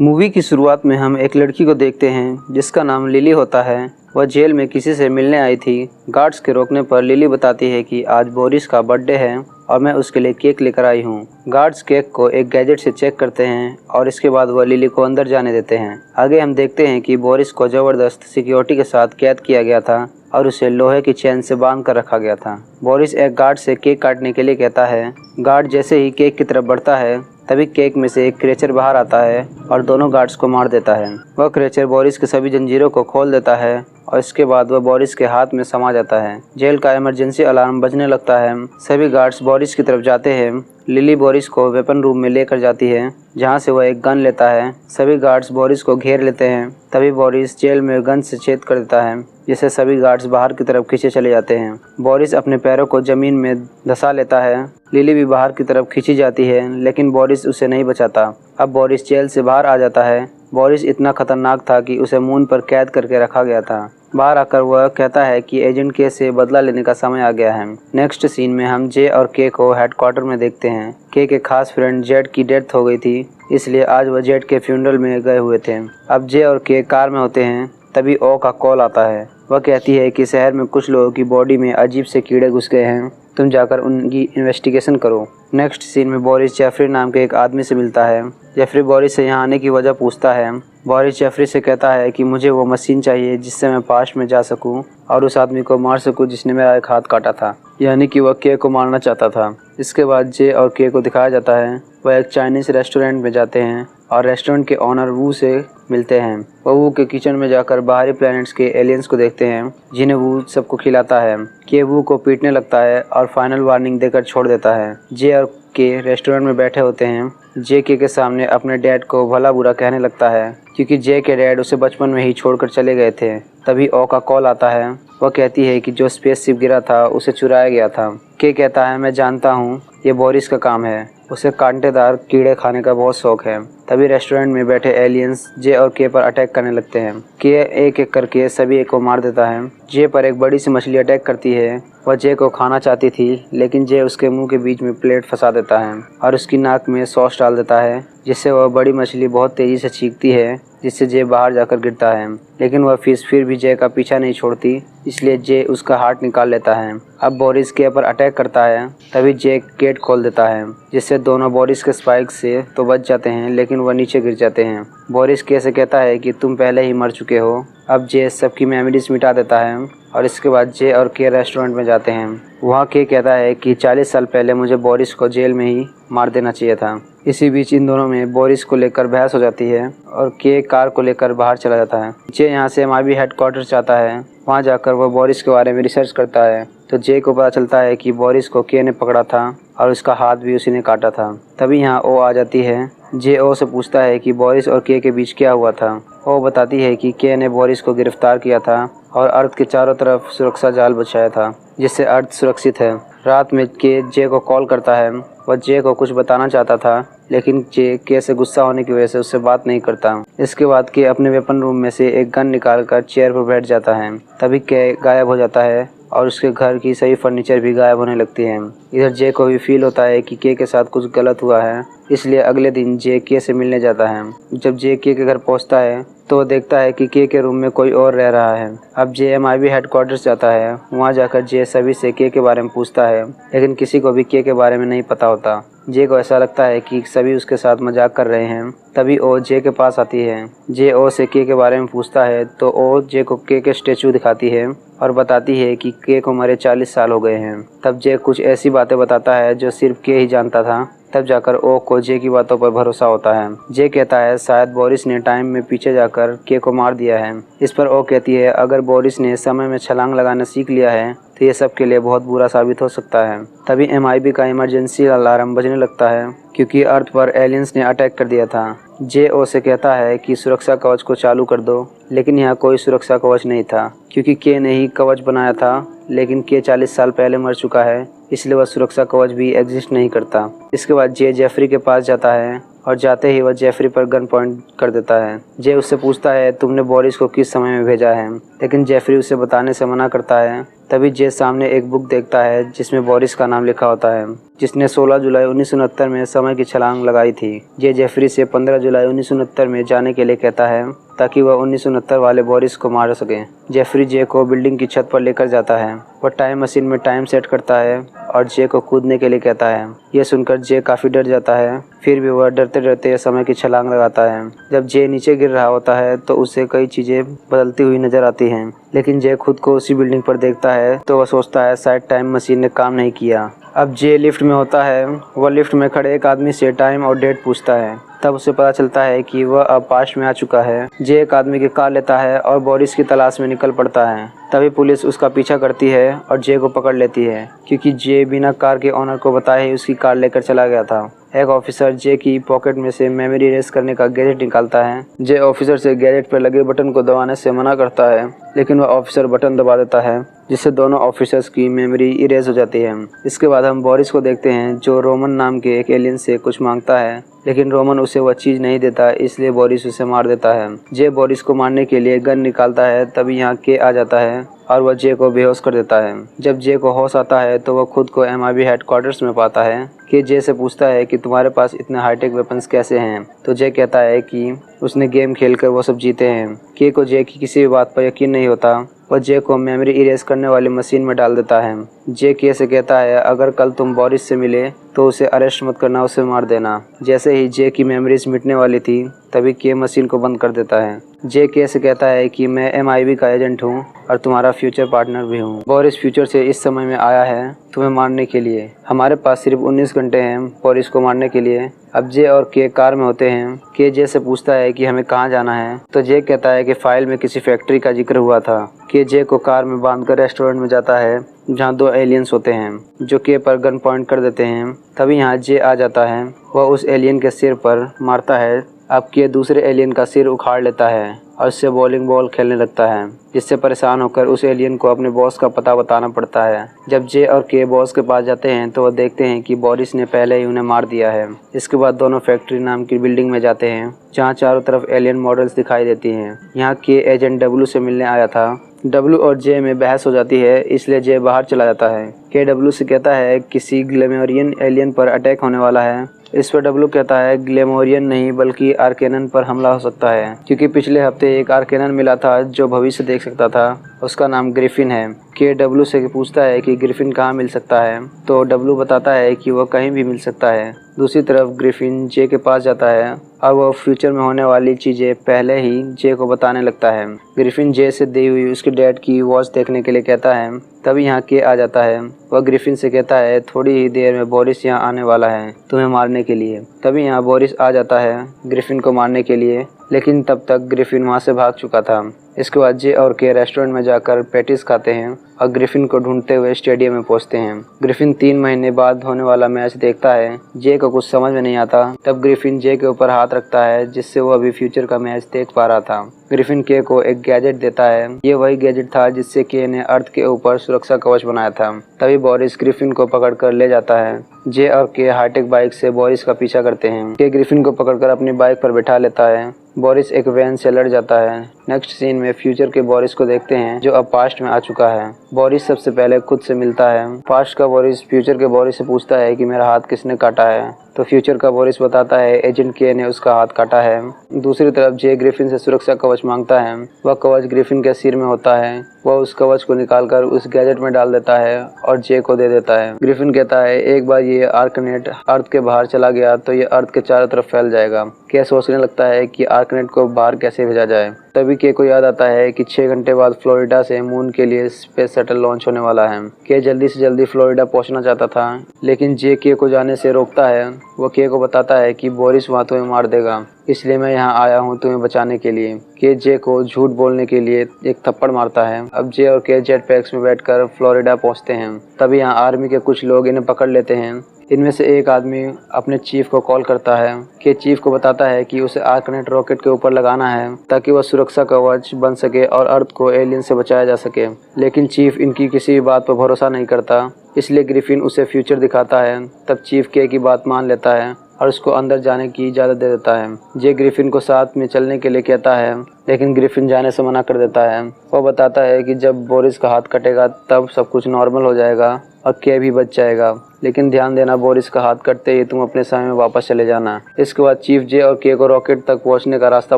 Movie की शुरुआत में हम एक लड़की को देखते हैं जिसका नाम लिली होता है। वह जेल में किसी से मिलने आई थी। गार्ड्स के रोकने पर लिली बताती है कि आज बोरिस का बर्थडे है और मैं उसके लिए केक लेकर आई हूँ। गार्ड्स केक को एक गैजेट से चेक करते हैं और इसके बाद वह लिली को अंदर जाने देते हैं। आगे हम देखते हैं कि बोरिस को ज़बरदस्त सिक्योरिटी के साथ कैद किया गया था और उसे लोहे की चेन से बांध कर रखा गया था। बोरिस एक गार्ड से केक काटने के लिए कहता है। गार्ड जैसे ही केक की तरफ बढ़ता है तभी केक में से एक क्रेचर बाहर आता है और दोनों गार्ड्स को मार देता है। वह क्रेचर बोरिस के सभी जंजीरों को खोल देता है और इसके बाद वह बोरिस के हाथ में समा जाता है। जेल का इमरजेंसी अलार्म बजने लगता है। सभी गार्ड्स बोरिस की तरफ जाते हैं। लिली बोरिस को वेपन रूम में लेकर जाती है जहां से वह एक गन लेता है। सभी गार्ड्स बोरिस को घेर लेते हैं। तभी बोरिस जेल में गन से छेद कर देता है जिससे सभी गार्ड्स बाहर की तरफ खींचे चले जाते हैं। बोरिस अपने पैरों को जमीन में धंसा लेता है। लिली भी बाहर की तरफ खींची जाती है लेकिन बोरिस उसे नहीं बचाता। अब बोरिस जेल से बाहर आ जाता है। बोरिस इतना खतरनाक था कि उसे मून पर कैद करके रखा गया था। बाहर आकर वह कहता है कि एजेंट के से बदला लेने का समय आ गया है। नेक्स्ट सीन में हम जे और के को हेडक्वार्टर में देखते हैं। के खास फ्रेंड जेड की डेथ हो गई थी इसलिए आज वह जेड के फ्यूनरल में गए हुए थे। अब जे और के कार में होते हैं तभी ओ का कॉल आता है। वह कहती है कि शहर में कुछ लोगों की बॉडी में अजीब से कीड़े घुस गए हैं, तुम जाकर उनकी इन्वेस्टिगेशन करो। नेक्स्ट सीन में बोरिस जेफरी नाम के एक आदमी से मिलता है। जेफरी बोरिस से यहाँ आने की वजह पूछता है। बोरिस जेफरी से कहता है कि मुझे वो मशीन चाहिए जिससे मैं पास्ट में जा सकूं और उस आदमी को मार सकूं जिसने मेरा एक हाथ काटा था, यानी कि वह के को मारना चाहता था। इसके बाद जे और के को दिखाया जाता है। वह एक चाइनीज़ रेस्टोरेंट में जाते हैं और रेस्टोरेंट के ऑनर वू से मिलते हैं। वह वू के किचन में जाकर बाहरी प्लैनेट्स के एलियंस को देखते हैं जिन्हें वू सबको खिलाता है। के वू को पीटने लगता है और फाइनल वार्निंग देकर छोड़ देता है। जे और के रेस्टोरेंट में बैठे होते हैं। जे के सामने अपने डैड को भला बुरा कहने लगता है क्योंकि जे के डैड उसे बचपन में ही छोड़कर चले गए थे। तभी ओ का कॉल आता है। वह कहती है कि जो स्पेसशिप गिरा था उसे चुराया गया था। के कहता है मैं जानता हूँ, ये बोरिस का काम है, उसे कांटेदार कीड़े खाने का बहुत शौक है। तभी रेस्टोरेंट में बैठे एलियंस जे और के पर अटैक करने लगते हैं। के एक एक करके सभी एक को मार देता है। जे पर एक बड़ी सी मछली अटैक करती है। वह जे को खाना चाहती थी लेकिन जे उसके मुंह के बीच में प्लेट फंसा देता है और उसकी नाक में सॉस डाल देता है जिससे वह बड़ी मछली बहुत तेजी से चीखती है जिससे जे बाहर जाकर गिरता है। लेकिन वह फिश फिर भी जे का पीछा नहीं छोड़ती इसलिए जे उसका हार्ट निकाल लेता है। अब बोरिस के पर अटैक करता है तभी जे गेट खोल देता है जिससे दोनों बोरिस के स्पाइक से तो बच जाते हैं लेकिन वह नीचे गिर जाते हैं। बोरिस के से कहता है कि तुम पहले ही मर चुके हो। अब जे सबकी मेमोरीज मिटा देता है और इसके बाद जे और के रेस्टोरेंट में जाते हैं। वहाँ के कहता है कि 40 साल पहले मुझे बोरिस को जेल में ही मार देना चाहिए था। इसी बीच इन दोनों में बोरिस को लेकर बहस हो जाती है और के कार को लेकर बाहर चला जाता है। जे यहाँ से एमआईबी हेडक्वार्टर जाता है। वहाँ जाकर वह बोरिस के बारे में रिसर्च करता है तो जे को पता चलता है कि बोरिस को के ने पकड़ा था और उसका हाथ भी उसी ने काटा था। तभी यहाँ ओ आ जाती है। जे ओ से पूछता है कि बोरिस और के बीच क्या हुआ था। ओ बताती है कि के ने बोरिस को गिरफ्तार किया था और अर्थ के चारों तरफ सुरक्षा जाल बिछाया था जिससे अर्थ सुरक्षित है। रात में के जे को कॉल करता है। वह जे को कुछ बताना चाहता था लेकिन जे के से गुस्सा होने की वजह से उससे बात नहीं करता। इसके बाद के अपने वेपन रूम में से एक गन निकालकर चेयर पर बैठ जाता है। तभी के गायब हो जाता है और उसके घर की सभी फर्नीचर भी गायब होने लगती हैं। इधर जे को भी फील होता है कि के साथ कुछ गलत हुआ है इसलिए अगले दिन जे के से मिलने जाता है। जब जे के घर पहुंचता है तो वो देखता है कि के रूम में कोई और रह रहा है। अब जे एमआईबी हेडक्वार्टर्स जाता है। वहाँ जाकर जे सभी से के बारे में पूछता है लेकिन किसी को भी के बारे में नहीं पता होता। जे को ऐसा लगता है कि सभी उसके साथ मजाक कर रहे हैं। तभी ओ जे के पास आती है। जे ओ से के बारे में पूछता है तो ओ जे को के स्टेचू दिखाती है और बताती है कि के को मरे 40 साल हो गए हैं। तब जे कुछ ऐसी बातें बताता है जो सिर्फ के ही जानता था। तब जाकर ओ को जे की बातों पर भरोसा होता है। जे कहता है शायद बोरिस ने टाइम में पीछे जाकर के को मार दिया है। इस पर ओ कहती है अगर बोरिस ने समय में छलांग लगाना सीख लिया है तो ये सब के लिए बहुत बुरा साबित हो सकता है। तभी एमआईबी का इमरजेंसी अलार्म बजने लगता है क्योंकि अर्थ पर एलियंस ने अटैक कर दिया था। जे ओ से कहता है कि सुरक्षा कवच को चालू कर दो लेकिन यहाँ कोई सुरक्षा कवच नहीं था क्योंकि के ने ही कवच बनाया था लेकिन के 40 साल पहले मर चुका है इसलिए वह सुरक्षा कवच भी एग्जिस्ट नहीं करता। इसके बाद जे जेफरी के पास जाता है और जाते ही वह जेफरी पर गन पॉइंट कर देता है। जे उससे पूछता है तुमने बोरिस को किस समय में भेजा है लेकिन जेफरी उसे बताने से मना करता है। तभी जे सामने एक बुक देखता है जिसमें बोरिस का नाम लिखा होता है, जिसने 16 जुलाई 1969 में समय की छलांग लगाई थी। जे जेफरी से 15 जुलाई 1969 में जाने के लिए कहता है ताकि वह 1969 वाले बोरिस को मार सके। जेफरी जे को बिल्डिंग की छत पर लेकर जाता है। वह टाइम मशीन में टाइम सेट करता है और जे को कूदने के लिए कहता है। यह सुनकर जे काफ़ी डर जाता है, फिर भी वह डरते डरते समय की छलांग लगाता है। जब जे नीचे गिर रहा होता है तो उसे कई चीज़ें बदलती हुई नजर आती हैं, लेकिन जे खुद को उसी बिल्डिंग पर देखता है तो वह सोचता है शायद टाइम मशीन ने काम नहीं किया। अब जे लिफ्ट में होता है। वह लिफ्ट में खड़े एक आदमी से टाइम और डेट पूछता है। तब उसे पता चलता है कि वह अब पास्ट में आ चुका है। जे एक आदमी की कार लेता है और बोरिस की तलाश में निकल पड़ता है। तभी पुलिस उसका पीछा करती है और जे को पकड़ लेती है, क्योंकि जे बिना कार के ओनर को बताए ही उसकी कार लेकर चला गया था। एक ऑफिसर जे की पॉकेट में से मेमोरी इरेज करने का गैजेट निकालता है। जे ऑफिसर से गैजेट पर लगे बटन को दबाने से मना करता है, लेकिन वह ऑफिसर बटन दबा देता है, जिससे दोनों ऑफिसर्स की मेमोरी इरेज हो जाती है। इसके बाद हम बोरिस को देखते हैं, जो रोमन नाम के एक एलियन से कुछ मांगता है, लेकिन रोमन उसे वह चीज़ नहीं देता, इसलिए बोरिस उसे मार देता है। जे बोरिस को मारने के लिए गन निकालता है, तभी यहाँ के आ जाता है और वह जे को बेहोश कर देता है। जब जे को होश आता है तो वह खुद को MIB हेडक्वार्टर्स में पाता है। के जे से पूछता है कि तुम्हारे पास इतने हाईटेक वेपन्स कैसे हैं, तो जे कहता है कि उसने गेम खेलकर वो सब जीते हैं। के को जे की किसी भी बात पर यकीन नहीं होता। वह जे को मेमोरी इरेज करने वाली मशीन में डाल देता है। जे के से कहता है अगर कल तुम बोरिस से मिले तो उसे अरेस्ट मत करना, उसे मार देना। जैसे ही जे की मेमोरीज मिटने वाली थी तभी के मशीन को बंद कर देता है। जे के से कहता है कि मैं MIB का एजेंट हूँ और तुम्हारा फ्यूचर पार्टनर भी हूँ। बोरिस फ्यूचर से इस समय में आया है तुम्हें मारने के लिए। हमारे पास सिर्फ 19 घंटे हैं बोरिस को मारने के लिए। अब जे और के कार में होते हैं। के जे से पूछता है कि हमें कहाँ जाना है, तो जे कहता है कि फाइल में किसी फैक्ट्री का जिक्र हुआ था। के जे को कार में बांधकर रेस्टोरेंट में जाता है, जहाँ 2 एलियंस होते हैं जो के पर गन पॉइंट कर देते हैं। तभी यहाँ जे आ जाता है। वह उस एलियन के सिर पर मारता है। अब के दूसरे एलियन का सिर उखाड़ लेता है और उससे बॉलिंग बॉल खेलने लगता है, जिससे परेशान होकर उस एलियन को अपने बॉस का पता बताना पड़ता है। जब जे और के बॉस के पास जाते हैं तो वह देखते हैं कि बोरिस ने पहले ही उन्हें मार दिया है। इसके बाद दोनों फैक्ट्री नाम की बिल्डिंग में जाते हैं, जहाँ चारों तरफ एलियन मॉडल्स दिखाई देती हैं। यहाँ के एजेंट W से मिलने आया था। W और जे में बहस हो जाती है, इसलिए जे बाहर चला जाता है। के W से कहता है किसी ग्लेमोरियन एलियन पर अटैक होने वाला है। इस पर W कहता है ग्लेमोरियन नहीं बल्कि आर्केनन पर हमला हो सकता है, क्योंकि पिछले हफ्ते एक आर्केनन मिला था जो भविष्य देख सकता था। उसका नाम ग्रिफिन है। के W से पूछता है कि ग्रिफिन कहाँ मिल सकता है, तो W बताता है कि वह कहीं भी मिल सकता है। दूसरी तरफ ग्रिफिन जे के पास जाता है और वह फ्यूचर में होने वाली चीज़ें पहले ही जे को बताने लगता है। ग्रिफिन जे से दी हुई उसके डैड की वॉच देखने के लिए कहता है। तभी यहाँ के आ जाता है। वह ग्रिफिन से कहता है थोड़ी ही देर में बोरिस यहाँ आने वाला है तुम्हें मारने के लिए। तभी यहाँ बोरिस आ जाता है ग्रिफिन को मारने के लिए, लेकिन तब तक ग्रिफिन वहाँ से भाग चुका था। इसके बाद जे और के रेस्टोरेंट में जाकर पैटीज खाते हैं और ग्रिफिन को ढूंढते हुए स्टेडियम में पहुंचते हैं। ग्रिफिन 3 महीने बाद होने वाला मैच देखता है। जे को कुछ समझ में नहीं आता। तब ग्रिफिन जे के ऊपर हाथ रखता है, जिससे वो अभी फ्यूचर का मैच देख पा रहा था। ग्रिफिन के को एक गैजेट देता है। ये वही गैजेट था जिससे के ने अर्थ के ऊपर सुरक्षा कवच बनाया था। तभी बोरिस ग्रिफिन को पकड़कर ले जाता है। जे और के हाईटेक बाइक से बोरिस का पीछा करते हैं। के ग्रिफिन को पकड़कर अपनी बाइक पर बैठा लेता है। बोरिस एक वैन से लड़ जाता है। नेक्स्ट सीन में फ्यूचर के बोरिस को देखते हैं, जो अब पास्ट में आ चुका है। बोरिस सबसे पहले खुद से मिलता है। पास्ट का बोरिस फ्यूचर के बोरिस से पूछता है कि मेरा हाथ किसने काटा है, तो फ्यूचर का बोरिस बताता है एजेंट के ने उसका हाथ काटा है। दूसरी तरफ जे ग्रिफिन से सुरक्षा कवच मांगता है। वह कवच ग्रिफिन के सिर में होता है। वह उस कवच को निकालकर उस गैजेट में डाल देता है और जे को दे देता है। ग्रिफिन कहता है एक बार ये आर्कनेट अर्थ के बाहर चला गया तो ये अर्थ के चारों तरफ फैल जाएगा। के सोचने लगता है कि आर्कनेट को बाहर कैसे भेजा जाए। तभी के को याद आता है कि 6 घंटे बाद फ्लोरिडा से मून के लिए स्पेस शटल लॉन्च होने वाला है। के जल्दी से जल्दी फ्लोरिडा पहुंचना चाहता था, लेकिन जे के को जाने से रोकता है। वो के को बताता है कि बोरिस वहाँ तुम्हें मार देगा, इसलिए मैं यहाँ आया हूँ तुम्हें बचाने के लिए। के जे को झूठ बोलने के लिए एक थप्पड़ मारता है। अब जे और के जेट पैक्स में बैठकर फ्लोरिडा पहुँचते हैं। तभी यहाँ आर्मी के कुछ लोग इन्हें पकड़ लेते हैं। इनमें से एक आदमी अपने चीफ को कॉल करता है। के चीफ को बताता है कि उसे आर्कनेट रॉकेट के ऊपर लगाना है ताकि वह सुरक्षा कवच बन सके और अर्थ को एलियन से बचाया जा सके। लेकिन चीफ इनकी किसी भी बात पर भरोसा नहीं करता, इसलिए ग्रिफिन उसे फ्यूचर दिखाता है। तब चीफ के की बात मान लेता है और उसको अंदर जाने की इजाज़त दे देता है। जे ग्रिफिन को साथ में चलने के लिए कहता है, लेकिन ग्रिफिन जाने से मना कर देता है। वो बताता है कि जब बोरिस का हाथ कटेगा तब सब कुछ नॉर्मल हो जाएगा और के भी बच जाएगा, लेकिन ध्यान देना बोरिस का हाथ कटते ही तुम अपने समय में वापस चले जाना। इसके बाद चीफ जे और के को रॉकेट तक पहुंचने का रास्ता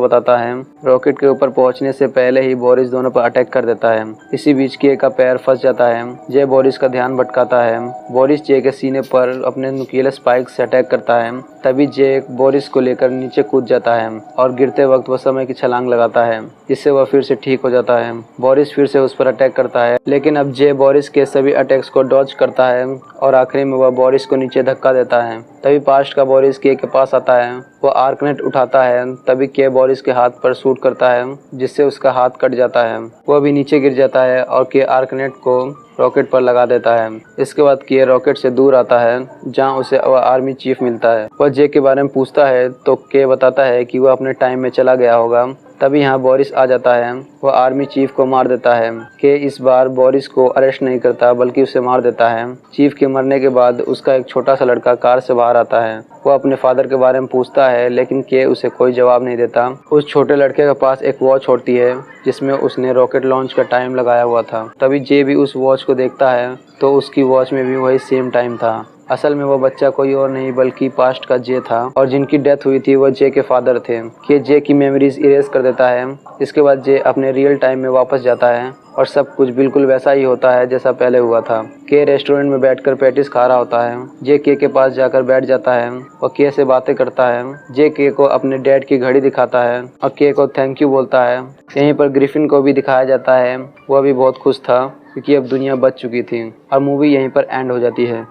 बताता है। रॉकेट के ऊपर पहुंचने से पहले ही बोरिस दोनों पर अटैक कर देता है। इसी बीच के का पैर फंस जाता है। जे बोरिस का ध्यान भटकाता है। बोरिस जे के सीने पर अपने नुकीले स्पाइक से अटैक करता है। तभी जे बोरिस को लेकर नीचे कूद जाता है और गिरते वक्त वह समय की छलांग लगाता है, जिससे वह फिर से ठीक हो जाता है। बोरिस फिर से उस पर अटैक करता है, लेकिन अब जे बोरिस के सभी अटैक्स को डॉज करता है और आखिरी में वह बोरिस को नीचे धक्का देता है। तभी पास्ट का बोरिस के पास आता है। वो आर्कनेट उठाता है। तभी के बोरिस के हाथ पर शूट करता है, जिससे उसका हाथ कट जाता है। वह भी नीचे गिर जाता है और के आर्कनेट को रॉकेट पर लगा देता है। इसके बाद के रॉकेट से दूर आता है, जहां उसे वह आर्मी चीफ मिलता है। वह जे के बारे में पूछता है तो के बताता है कि वह अपने टाइम में चला गया होगा। तभी यहाँ बोरिस आ जाता है। वह आर्मी चीफ को मार देता है। के इस बार बोरिस को अरेस्ट नहीं करता बल्कि उसे मार देता है। चीफ के मरने के बाद उसका एक छोटा सा लड़का कार से बाहर आता है। वह अपने फादर के बारे में पूछता है, लेकिन के उसे कोई जवाब नहीं देता। उस छोटे लड़के के पास एक वॉच होती है जिसमें उसने रॉकेट लॉन्च का टाइम लगाया हुआ था। तभी जे भी उस वॉच को देखता है तो उसकी वॉच में भी वही सेम टाइम था। असल में वो बच्चा कोई और नहीं बल्कि पास्ट का जे था, और जिनकी डेथ हुई थी वो जे के फादर थे। के जे की मेमोरीज इरेज कर देता है। इसके बाद जे अपने रियल टाइम में वापस जाता है और सब कुछ बिल्कुल वैसा ही होता है जैसा पहले हुआ था। के रेस्टोरेंट में बैठकर पैटिस खा रहा होता है। जे के पास जाकर बैठ जाता है और के से बातें करता है। जे के को अपने डैड की घड़ी दिखाता है और के को थैंक यू बोलता है। यहीं पर ग्रिफिन को भी दिखाया जाता है। वह भी बहुत खुश था क्योंकि अब दुनिया बच चुकी थी और मूवी यहीं पर एंड हो जाती है।